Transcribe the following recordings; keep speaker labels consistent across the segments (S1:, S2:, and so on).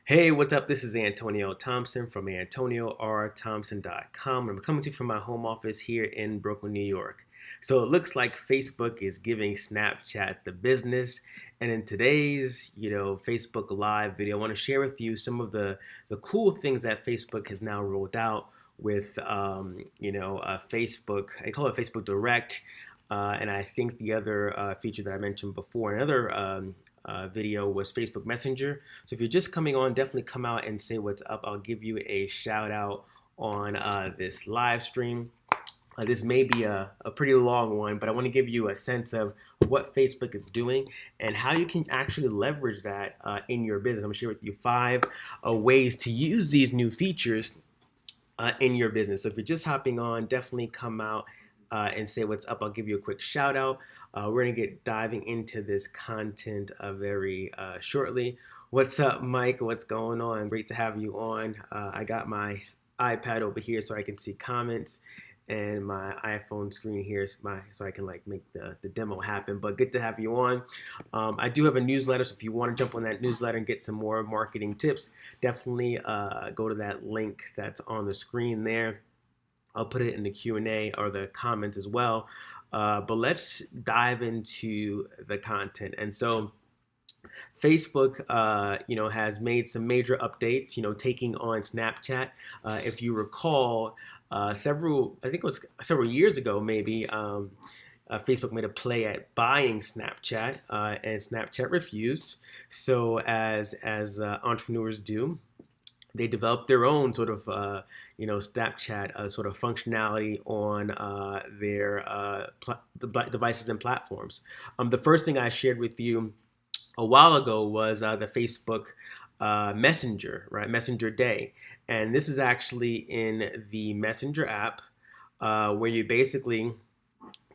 S1: Hey, what's up? This is Antonio Thompson from AntonioRThompson.com. I'm coming to you from my home office here in Brooklyn, New York. So it looks like Facebook is giving Snapchat the business. And in today's, Facebook Live video, I want to share with you some of the cool things that Facebook has now rolled out with, Facebook. I call it Facebook Direct. And I think the other feature that I mentioned before, another video was Facebook Messenger. So if you're just coming on, definitely come out and say what's up. I'll give you a shout out on this live stream. This may be a pretty long one, but I want to give you a sense of what Facebook is doing and how you can actually leverage that in your business. I'm going to share with you 5 ways to use these new features in your business. So if you're just hopping on, definitely come out and say what's up. I'll give you a quick shout out. We're going to get diving into this content very shortly. What's up, Mike? What's going on? Great to have you on. I got my iPad over here so I can see comments, and my iPhone screen here is so I can like make the demo happen. But good to have you on. I do have a newsletter, so if you want to jump on that newsletter and get some more marketing tips, definitely go to that link that's on the screen there. I'll put it in the Q&A or the comments as well. But let's dive into the content. And so Facebook, has made some major updates, taking on Snapchat. If you recall, I think it was several years ago, maybe, Facebook made a play at buying Snapchat, and Snapchat refused. So as entrepreneurs do, they developed their own sort of Snapchat sort of functionality on their devices and platforms. The first thing I shared with you a while ago was the Facebook Messenger, right? Messenger Day, and this is actually in the Messenger app where you basically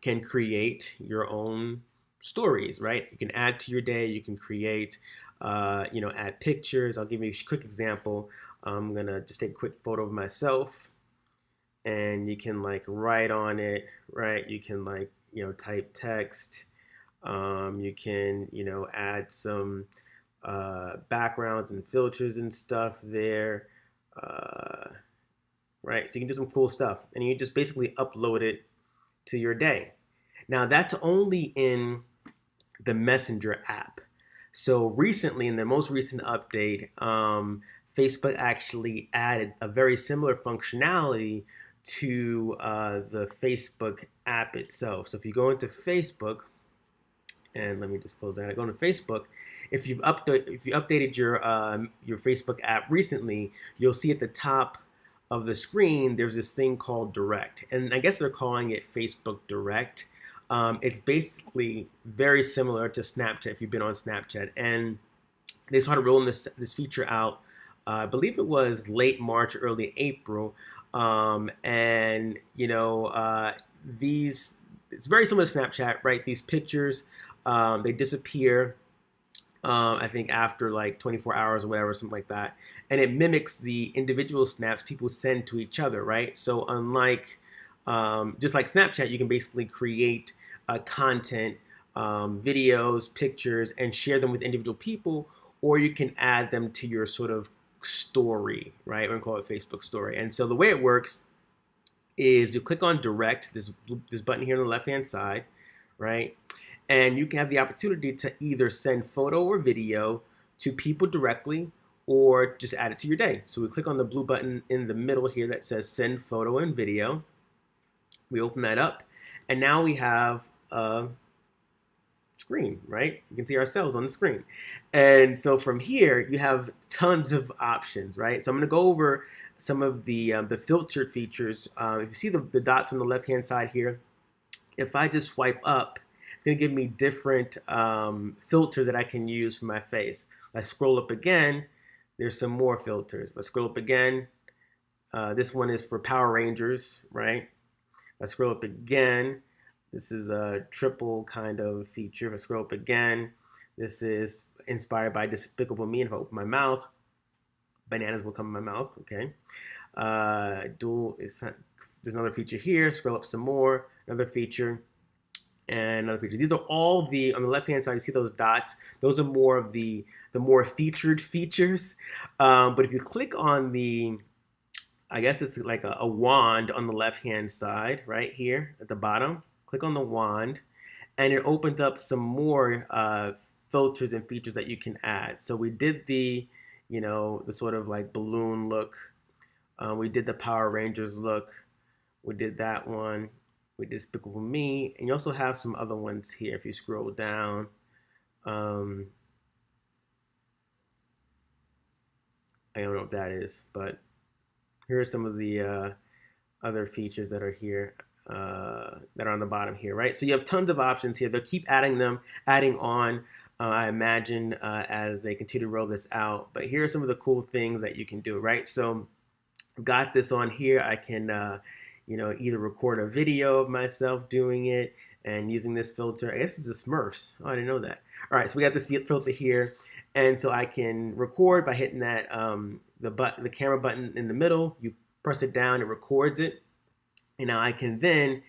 S1: can create your own stories, right? You can add to your day. You can create, add pictures. I'll give you a quick example. I'm gonna just take a quick photo of myself, and you can like write on it, right? You can like type text. You can add some backgrounds and filters and stuff there, right? So you can do some cool stuff, and you just basically upload it to your day. Now that's only in the Messenger app. So recently, in the most recent update, Facebook actually added a very similar functionality to the Facebook app itself. So if you go into Facebook, and let me just close that. I go into Facebook. If you've updated your Facebook app recently, you'll see at the top of the screen there's this thing called Direct, and I guess they're calling it Facebook Direct. It's basically very similar to Snapchat if you've been on Snapchat, and they started rolling this feature out. I believe it was late March, early April, and these it's very similar to Snapchat, right? These pictures they disappear. I think after like 24 hours or whatever, something like that, and it mimics the individual snaps people send to each other, right? So unlike just like Snapchat, you can basically create content, videos, pictures, and share them with individual people, or you can add them to your sort of story, right? We're gonna call it Facebook story. And so the way it works is you click on direct, this button here on the left hand side, right? And you can have the opportunity to either send photo or video to people directly or just add it to your day. So we click on the blue button in the middle here that says send photo and video. We open that up, and now we have a screen, right? You can see ourselves on the screen. And so from here, you have tons of options, right? So I'm going to go over some of the filtered features. If you see the dots on the left-hand side here, if I just swipe up, it's going to give me different filters that I can use for my face. If I scroll up again, there's some more filters. If I scroll up again, this one is for Power Rangers, right? If I scroll up again, this is a triple kind of feature. If I scroll up again, this is inspired by Despicable Me. And if I open my mouth, bananas will come in my mouth, okay? There's another feature here. Scroll up some more, another feature. and another feature. These are all the, on the left-hand side, you see those dots. Those are more of the more featured features. But if you click on the, I guess it's like a wand on the left-hand side, right here at the bottom. Click on the wand, and it opens up some more filters and features that you can add. So we did the, the sort of like balloon look. We did the Power Rangers look. We did that one. We did Despicable Me. And you also have some other ones here if you scroll down. I don't know what that is, but here are some of the other features that are here, that are on the bottom here, right? So you have tons of options here. They'll keep adding on, I imagine, as they continue to roll this out. But here are some of the cool things that you can do, right? So I've got this on here. I can, either record a video of myself doing it and using this filter. I guess it's a Smurfs. Oh, I didn't know that. All right, so we got this filter here. And so I can record by hitting that the camera button in the middle. You press it down, it records it. And now I can then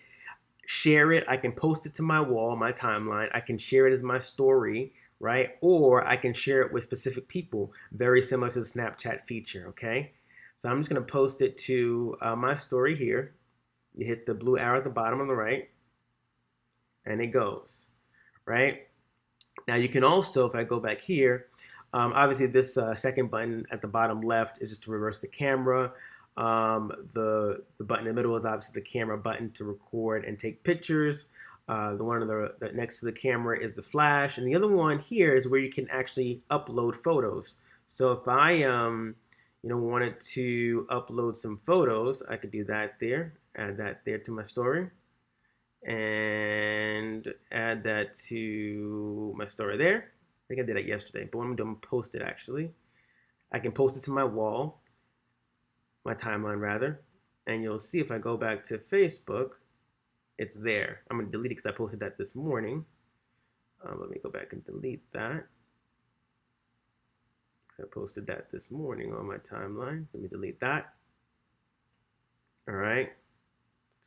S1: share it. I can post it to my wall, my timeline. I can share it as my story, right? Or I can share it with specific people, very similar to the Snapchat feature, okay? So I'm just gonna post it to my story here. You hit the blue arrow at the bottom on the right, and it goes, right? Now you can also, if I go back here, obviously this second button at the bottom left is just to reverse the camera. The button in the middle is obviously the camera button to record and take pictures. The one next to the camera is the flash, and the other one here is where you can actually upload photos. So if I wanted to upload some photos, I could do that there, add that there to my story, and add that to my story there. I think I did that yesterday, but what I'm going to post it actually. I can post it to my wall, my timeline rather, and you'll see if I go back to Facebook, it's there. I'm going to delete it because I posted that this morning. Let me go back and delete that. I posted that this morning on my timeline. Let me delete that. All right,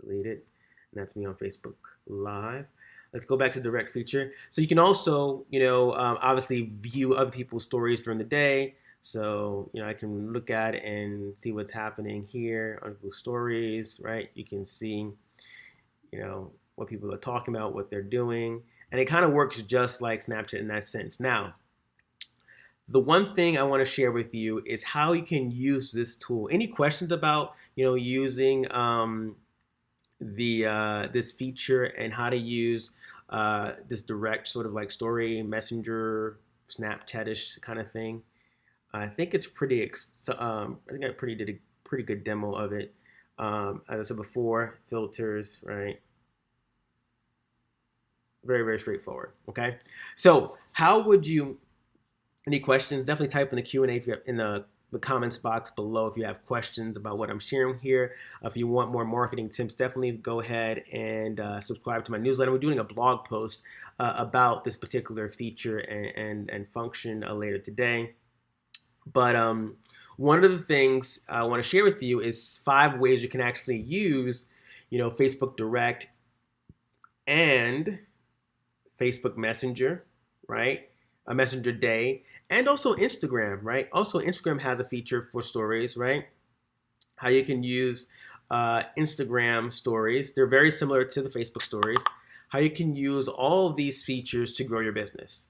S1: delete it. And that's me on Facebook Live. Let's go back to direct feature. So you can also, obviously view other people's stories during the day. So, I can look at it and see what's happening here on people's stories, right? You can see, what people are talking about, what they're doing. And it kind of works just like Snapchat in that sense. Now, the one thing I want to share with you is how you can use this tool. Any questions about, using this feature and how to use this direct sort of like story messenger Snapchat-ish kind of thing? I think it's pretty. I think I did a pretty good demo of it. As I said before, filters, right? Very, very straightforward. Okay, so how would you? Any questions? Definitely type in the Q&A if you have, in the comments box below if you have questions about what I'm sharing here. If you want more marketing tips, definitely go ahead and subscribe to my newsletter. We're doing a blog post about this particular feature and function later today. But one of the things I want to share with you is 5 ways you can actually use, Facebook Direct and Facebook Messenger, right? A Messenger Day, and also Instagram, right? Also, Instagram has a feature for stories, right? How you can use Instagram stories. They're very similar to the Facebook stories. How you can use all of these features to grow your business.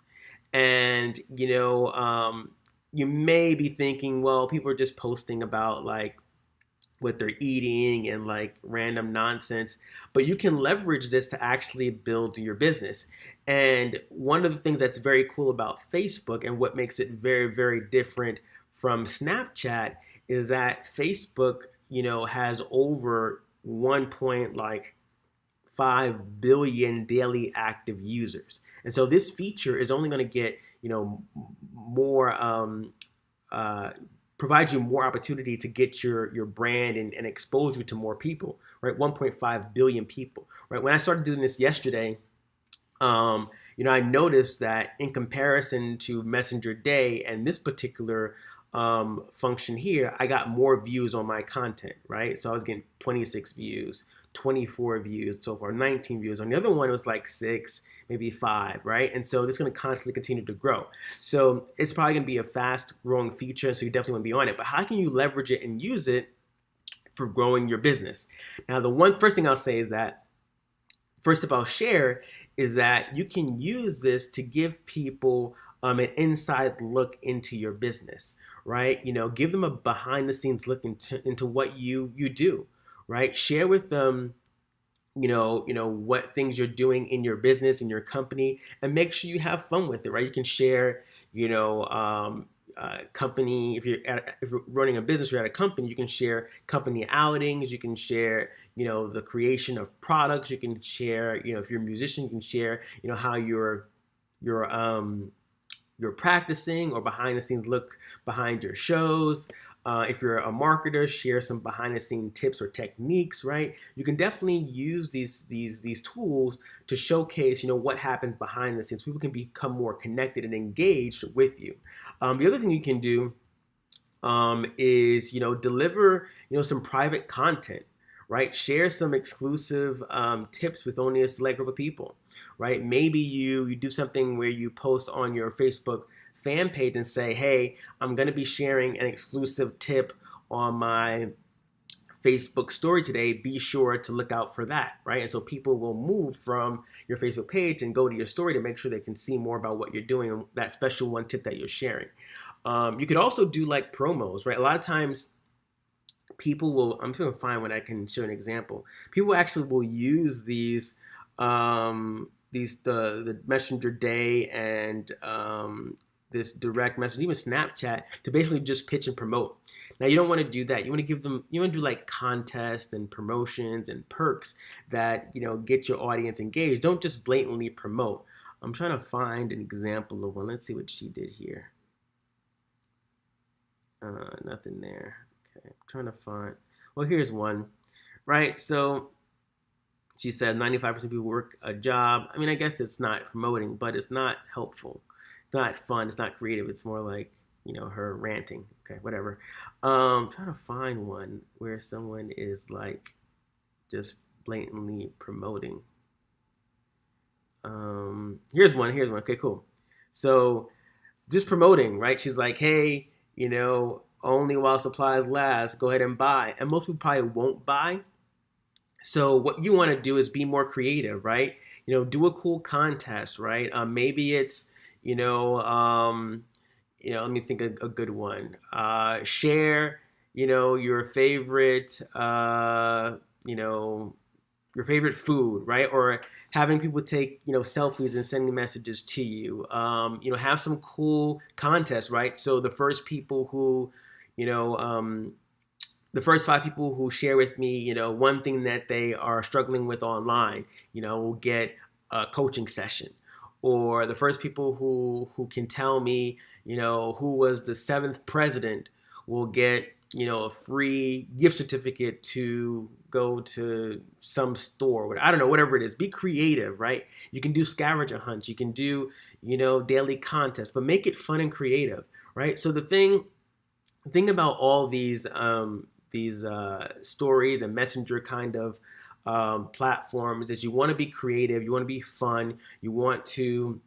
S1: And, you may be thinking, well, people are just posting about like what they're eating and like random nonsense, but you can leverage this to actually build your business. And one of the things that's very cool about Facebook and what makes it very, very different from Snapchat is that Facebook, has over 1.5 billion daily active users. And so this feature is only going to get, more provide you more opportunity to get your brand and exposure to more people, right? 1.5 billion people, right? When I started doing this yesterday, I noticed that in comparison to Messenger Day and this particular function here, I got more views on my content, right? So I was getting 26 views, 24 views so far, 19 views. On the other one, it was like 6, maybe 5, right? And so this is going to constantly continue to grow. So it's probably going to be a fast growing feature, so you definitely want to be on it. But how can you leverage it and use it for growing your business? Now, the first thing I'll say is that first about share is that you can use this to give people an inside look into your business, right? Give them a behind the scenes look into what you do, right? Share with them, what things you're doing in your business, in your company, and make sure you have fun with it, right? You can share, company. If you're running a business, you're at a company, you can share company outings. You can share, the creation of products. You can share, if you're a musician, you can share, how you're practicing, or behind the scenes look behind your shows. If you're a marketer, share some behind the scene tips or techniques, right? You can definitely use these tools to showcase, what happens behind the scenes. People can become more connected and engaged with you. The other thing you can do is, deliver, some private content, right? Share some exclusive tips with only a select group of people, right? Maybe you do something where you post on your Facebook fan page and say, hey, I'm going to be sharing an exclusive tip on my Facebook story today. Be sure to look out for that, right? And so people will move from your Facebook page and go to your story to make sure they can see more about what you're doing and that special one tip that you're sharing. You could also do like promos, right? A lot of times people will, I'm going to find when I can show an example. People actually will use the Messenger Day and this direct message, even Snapchat, to basically just pitch and promote. Now, you don't want to do that. You want to do like contests and promotions and perks that, get your audience engaged. Don't just blatantly promote. I'm trying to find an example of one. Let's see what she did here. Nothing there. Okay, I'm trying to find. Well, here's one, right? So she said 95% of people work a job. I mean, I guess it's not promoting, but it's not helpful. It's not fun. It's not creative. It's more like, her ranting. Okay, whatever. I'm trying to find one where someone is like just blatantly promoting. Here's one. Okay, cool. So just promoting, right? She's like, hey, only while supplies last, go ahead and buy. And most people probably won't buy. So what you want to do is be more creative, right? Do a cool contest, right? Maybe it's, let me think of a good one. Share, your favorite, your favorite food, right? Or having people take, selfies and sending messages to you. Have some cool contests, right? So the first people who, the first 5 people who share with me, one thing that they are struggling with online, will get a coaching session. Or the first people who can tell me, who was the 7th president will get, a free gift certificate to go to some store. I don't know, whatever it is. Be creative, right? You can do scavenger hunts. You can do, daily contests, but make it fun and creative, right? So the thing about all these stories and messenger kind of platforms is you want to be creative, you want to be fun, you want to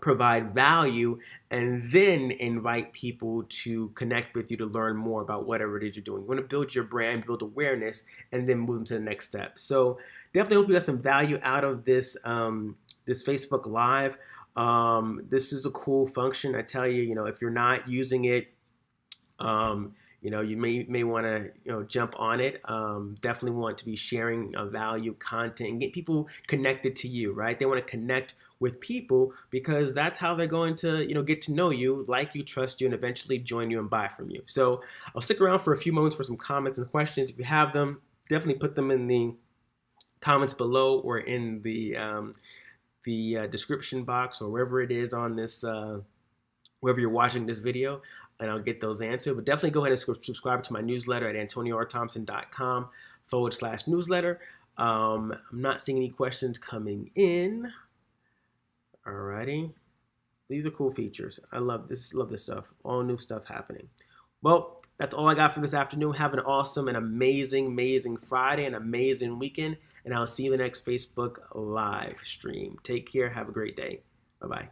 S1: provide value, and then invite people to connect with you to learn more about whatever it is you're doing. You want to build your brand, build awareness, and then move them to the next step. So definitely hope you got some value out of this this Facebook Live. This is a cool function. I tell you, if you're not using it, you may want to jump on it. Definitely want to be sharing value content and get people connected to you, right? They want to connect with people because that's how they're going to get to know you, like you, trust you, and eventually join you and buy from you. So I'll stick around for a few moments for some comments and questions. If you have them, definitely put them in the comments below or in the description box or wherever it is on this wherever you're watching this video, and I'll get those answered. But definitely go ahead and subscribe to my newsletter at antonioRthompson.com/newsletter. I'm not seeing any questions coming in. Alrighty. These are cool features. I love this stuff. All new stuff happening. Well, that's all I got for this afternoon. Have an awesome and amazing Friday, an amazing weekend, and I'll see you in the next Facebook live stream. Take care. Have a great day. Bye-bye.